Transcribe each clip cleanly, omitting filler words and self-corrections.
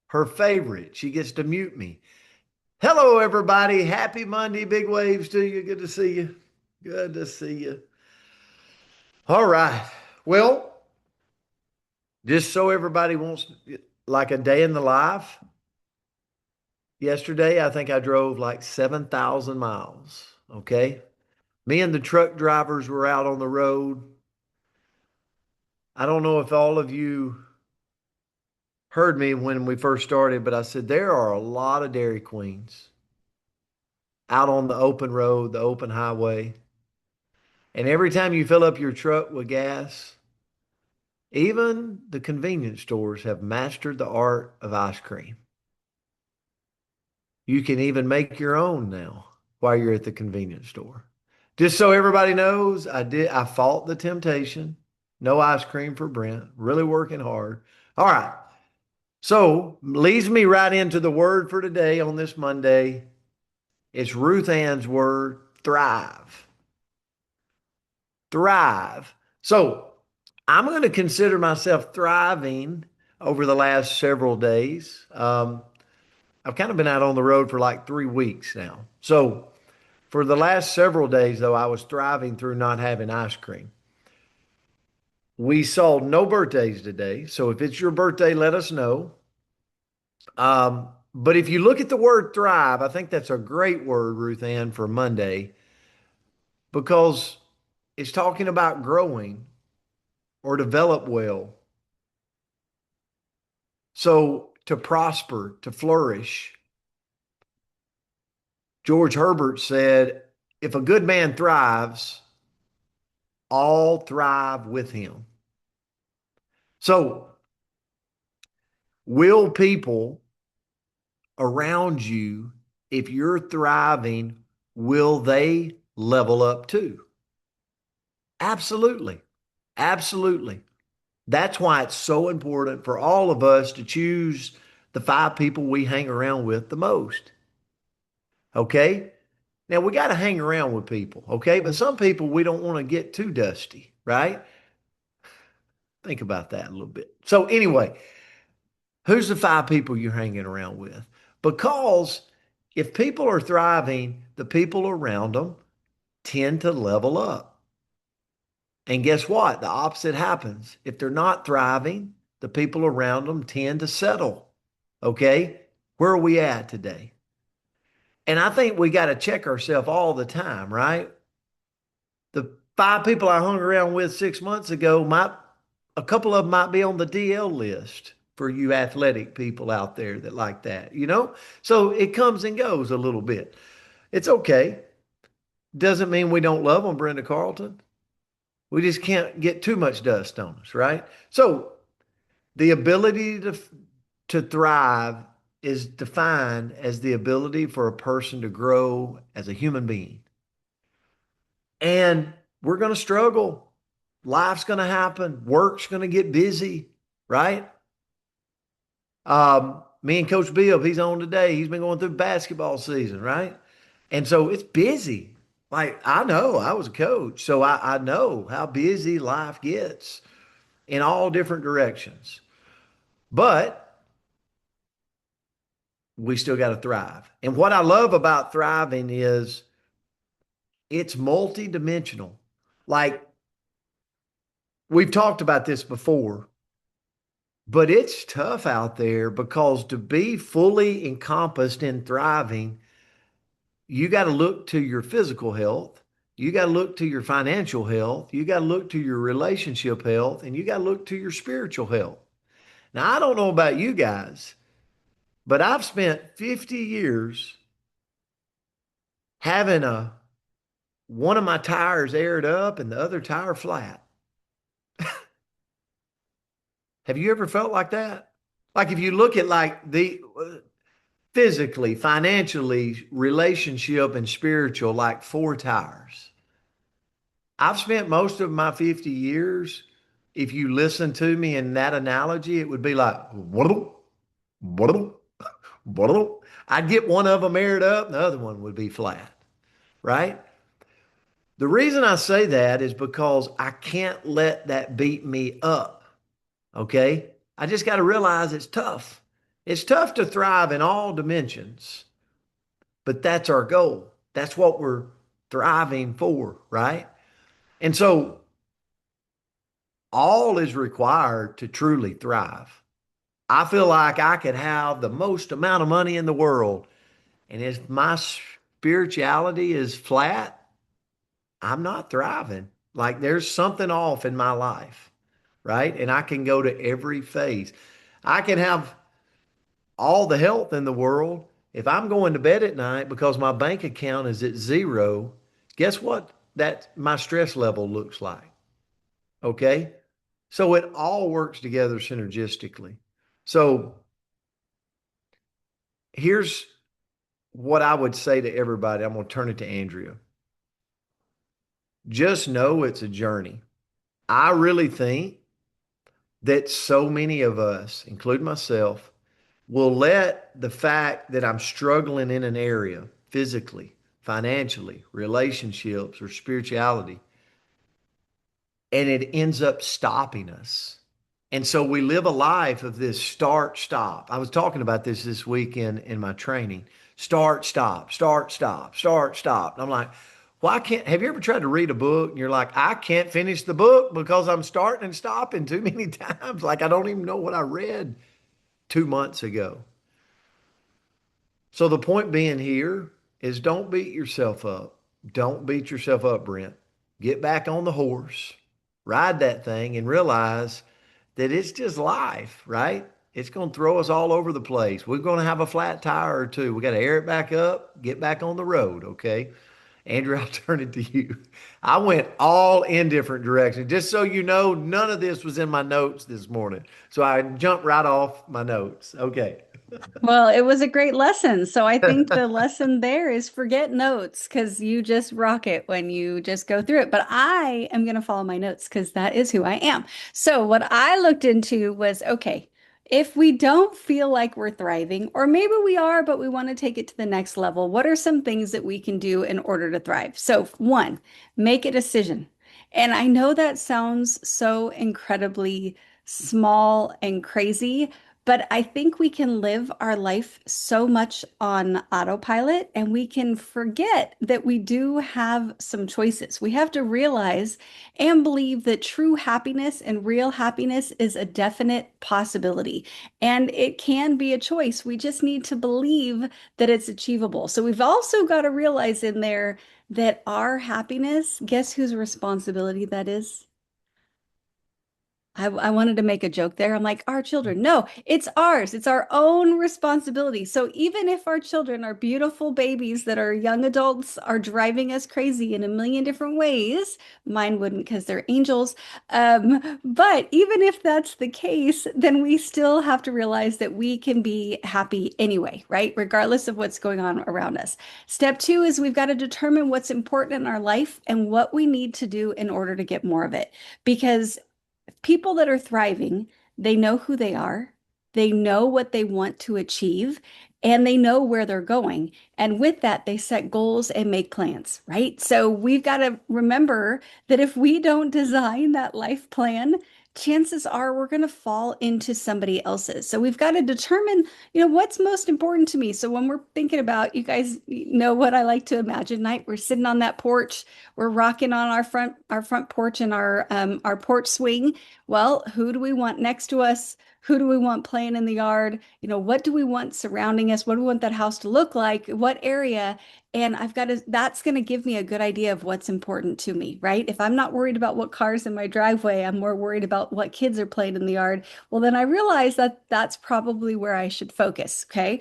Her favorite. She gets to mute me. Hello, everybody. Happy Monday. Big waves to you. Good to see you. Good to see you. All right. Well, just so everybody wants like a day in the life. Yesterday, I think I drove like 7,000 miles. Okay. Me and the truck drivers were out on the road. I don't know if all of you heard me when we first started, but I said there are a lot of Dairy Queens out on the open road, the open highway. And every time you fill up your truck with gas, even the convenience stores have mastered the art of ice cream. You can even make your own now while you're at the convenience store. Just so everybody knows, I fought the temptation. No ice cream for Brent. Really working hard. All right. So leads me right into the word for today on this Monday. It's Ruth Ann's word, thrive. Thrive. So I'm going to consider myself thriving over the last several days. I've kind of been out on the road for like 3 weeks now. So for the last several days, though, I was thriving through not having ice cream. We saw no birthdays today. So if it's your birthday, let us know. But if you look at the word thrive, I think that's a great word, Ruth Ann, for Monday because it's talking about growing or develop well. So to prosper, to flourish. George Herbert said, if a good man thrives, all thrive with him. So will people around you, if you're thriving, will they level up too? Absolutely. Absolutely. That's why it's so important for all of us to choose the 5 people we hang around with the most. Okay. Now we got to hang around with people. Okay. But some people we don't want to get too dusty, right? Think about that a little bit. So, anyway, who's the 5 people you're hanging around with? Because if people are thriving, the people around them tend to level up. And guess what? The opposite happens. If they're not thriving, the people around them tend to settle. Okay? Where are we at today? And I think we got to check ourselves all the time, right? The 5 people I hung around with 6 months ago a couple of them might be on the DL list for you athletic people out there that like that, you know? So it comes and goes a little bit. It's okay. Doesn't mean we don't love them, Brenda Carlton. We just can't get too much dust on us, right? So the ability to thrive is defined as the ability for a person to grow as a human being. And we're going to struggle. Life's going to happen. Work's going to get busy, right? Me and Coach Bill, he's on today. He's been going through basketball season, right? And so it's busy. Like I know I was a coach, so I know how busy life gets in all different directions. But we still got to thrive. And what I love about thriving is it's multidimensional. Like we've talked about this before, but it's tough out there because to be fully encompassed in thriving, you got to look to your physical health. You got to look to your financial health. You got to look to your relationship health, and you got to look to your spiritual health. Now, I don't know about you guys, but I've spent 50 years having a one of my tires aired up and the other tire flat. Have you ever felt like that? Like if you look at like the physically, financially, relationship and spiritual, like 4 tires. I've spent most of my 50 years, if you listen to me in that analogy, it would be like, waddle, waddle, waddle. I'd get one of them aired up and the other one would be flat, right? The reason I say that is because I can't let that beat me up. Okay. I just got to realize it's tough. It's tough to thrive in all dimensions, but that's our goal. That's what we're thriving for, right? And so all is required to truly thrive. I feel like I could have the most amount of money in the world, and if my spirituality is flat, I'm not thriving. Like there's something off in my life, right? And I can go to every phase. I can have all the health in the world. If I'm going to bed at night because my bank account is at zero, guess what? That my stress level looks like. Okay. So it all works together synergistically. So here's what I would say to everybody. I'm going to turn it to Andrea. Just know it's a journey. I really think that so many of us, including myself, will let the fact that I'm struggling in an area physically, financially, relationships, or spirituality, and it ends up stopping us. And so we live a life of this start, stop. I was talking about this week in my training. Start, stop, start, stop, start, stop. And I'm like, well, I can't. Have you ever tried to read a book and you're like, I can't finish the book because I'm starting and stopping too many times? Like, I don't even know what I read 2 months ago. So the point being here is don't beat yourself up. Don't beat yourself up, Brent. Get back on the horse, ride that thing, and realize that it's just life, right? It's going to throw us all over the place. We're going to have a flat tire or two. We got to air it back up, get back on the road, okay? Andrew, I'll turn it to you. I went all in different directions. Just so you know, none of this was in my notes this morning. So I jumped right off my notes. Okay. Well, it was a great lesson. So I think the lesson there is forget notes because you just rock it when you just go through it. But I am going to follow my notes because that is who I am. So what I looked into was okay, if we don't feel like we're thriving, or maybe we are, but we want to take it to the next level, what are some things that we can do in order to thrive? So, one, make a decision. And I know that sounds so incredibly small and crazy. But I think we can live our life so much on autopilot and we can forget that we do have some choices. We have to realize and believe that true happiness and real happiness is a definite possibility. And it can be a choice. We just need to believe that it's achievable. So we've also got to realize in there that our happiness, guess whose responsibility that is? I wanted to make a joke there. I'm like, our children. No, it's ours. It's our own responsibility. So even if our children are beautiful babies that are young adults are driving us crazy in a million different ways, mine wouldn't because they're angels. But even if that's the case, then we still have to realize that we can be happy anyway, right? Regardless of what's going on around us. Step two is we've got to determine what's important in our life and what we need to do in order to get more of it. Because people that are thriving, they know who they are, they know what they want to achieve, and they know where they're going. And with that, they set goals and make plans, right? So we've got to remember that if we don't design that life plan, chances are we're going to fall into somebody else's. So we've got to determine, what's most important to me. So when we're thinking about, you guys know what I like to imagine, night, we're sitting on that porch, we're rocking on our front porch and our porch swing. Well, who do we want next to us? Who do we want playing in the yard? What do we want surrounding us? What do we want that house to look like? What area? And that's going to give me a good idea of what's important to me, right? If I'm not worried about what cars in my driveway, I'm more worried about what kids are playing in the yard. Well, then I realize that that's probably where I should focus. Okay.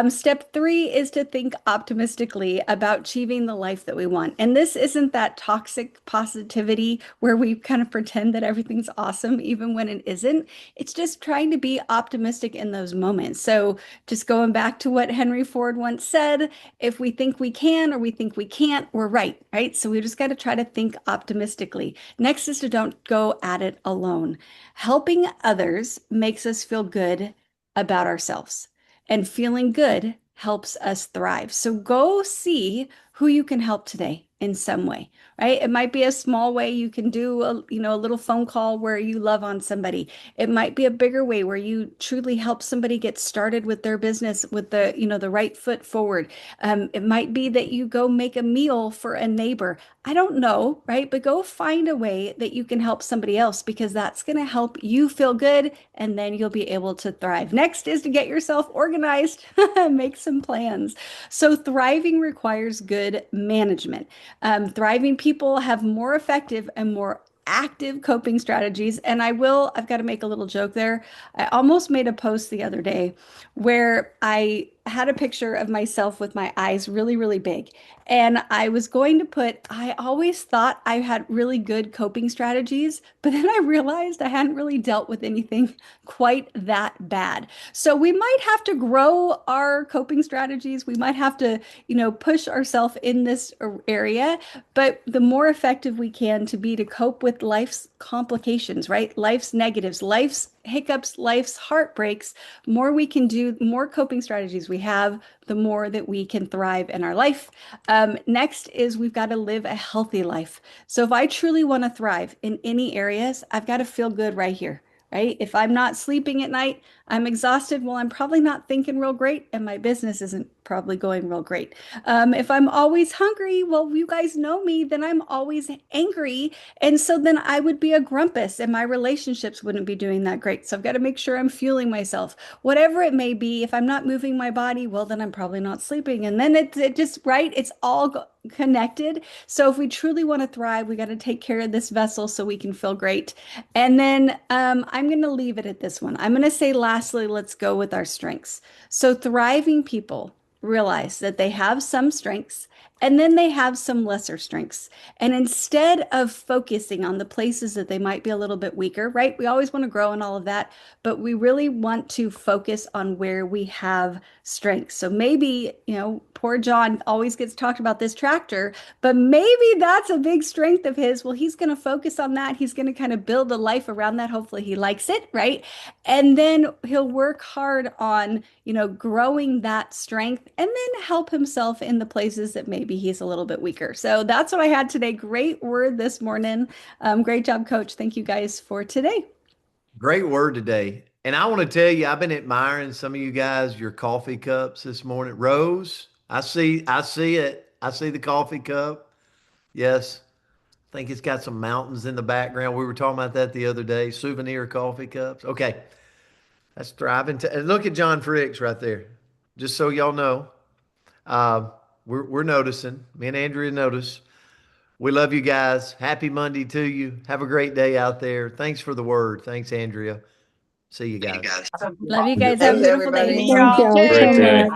Step three is to think optimistically about achieving the life that we want. And this isn't that toxic positivity where we kind of pretend that everything's awesome, even when it isn't. It's just trying to be optimistic in those moments. So, just going back to what Henry Ford once said, if we think we can or we think we can't, we're right, right? So, we just got to try to think optimistically. Next is to don't go at it alone. Helping others makes us feel good about ourselves, and feeling good helps us thrive. So, go see who you can help today in some way, right? It might be a small way you can do a little phone call where you love on somebody. It might be a bigger way where you truly help somebody get started with their business with the right foot forward. It might be that you go make a meal for a neighbor. I don't know, right? But go find a way that you can help somebody else because that's going to help you feel good and then you'll be able to thrive. Next is to get yourself organized, make some plans. So, thriving requires good management. Thriving people have more effective and more active coping strategies. And I've got to make a little joke there. I almost made a post the other day where I had a picture of myself with my eyes really, really big. And I was going to put, I always thought I had really good coping strategies, but then I realized I hadn't really dealt with anything quite that bad. So we might have to grow our coping strategies. We might have to, push ourselves in this area, but the more effective we can to be to cope with life's complications, right? Life's negatives, life's hiccups, life's heartbreaks, more we can do, more coping strategies we have, the more that we can thrive in our life. Next is we've got to live a healthy life. So if I truly want to thrive in any areas, I've got to feel good right here. Right? If I'm not sleeping at night, I'm exhausted. Well, I'm probably not thinking real great, and my business isn't probably going real great. If I'm always hungry, well, you guys know me, then I'm always angry. And so then I would be a grumpus, and my relationships wouldn't be doing that great. So I've got to make sure I'm fueling myself. Whatever it may be, if I'm not moving my body, well, then I'm probably not sleeping. And then it just, right? It's all connected. So if we truly want to thrive, we got to take care of this vessel so we can feel great. And then I'm going to leave it at this one. I'm going to say, lastly, let's go with our strengths. So, thriving people realize that they have some strengths and then they have some lesser strengths. And instead of focusing on the places that they might be a little bit weaker, right? We always want to grow and all of that, but we really want to focus on where we have strengths. So maybe, poor John always gets talked about this tractor, but maybe that's a big strength of his. Well, he's going to focus on that. He's going to kind of build a life around that. Hopefully he likes it, right? And then he'll work hard on, growing that strength and then help himself in the places that maybe he's a little bit weaker. So that's what I had today. Great word this morning. Great job, coach. Thank you guys for today. Great word today. And I want to tell you, I've been admiring some of you guys, your coffee cups this morning. Rose, I see it. I see the coffee cup. Yes. I think it's got some mountains in the background. We were talking about that the other day. Souvenir coffee cups. Okay. That's thriving. And look at John Fricks right there. Just so y'all know, uh, we're noticing. Me and Andrea notice. We love you guys. Happy Monday to you. Have a great day out there. Thanks for the word. Thanks, Andrea. See you guys. Love you Good guys. Have a day, beautiful day. everybody. Thank y'all Great so day. much.